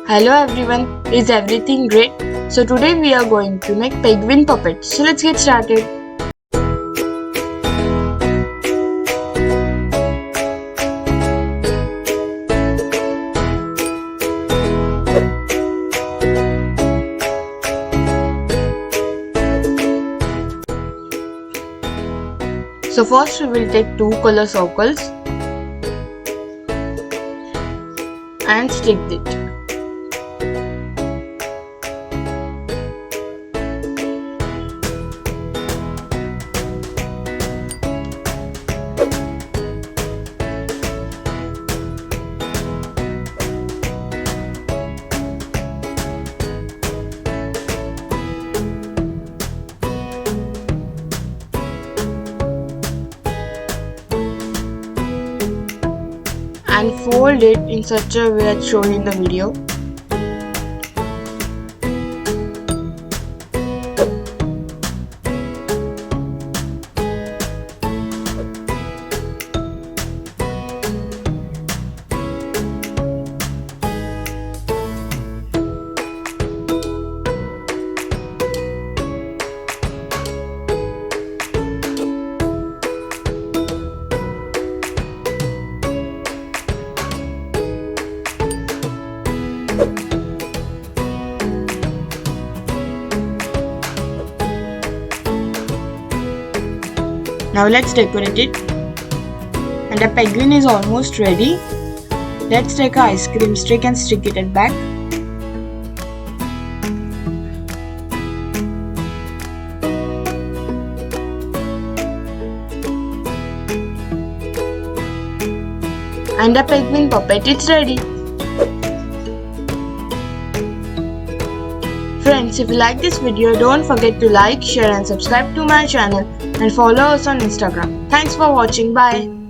Hello everyone, is everything great? So today we are going to make penguin puppets. So let's get started. So first we will take two color circles and stick it. And fold it in such a way as shown in the video. Now let's decorate it. And the penguin is almost ready. Let's take an ice cream stick and stick it at back. And the penguin puppet is ready. Friends, if you like this video, don't forget to like, share and subscribe to my channel and follow us on Instagram. Thanks for watching. Bye.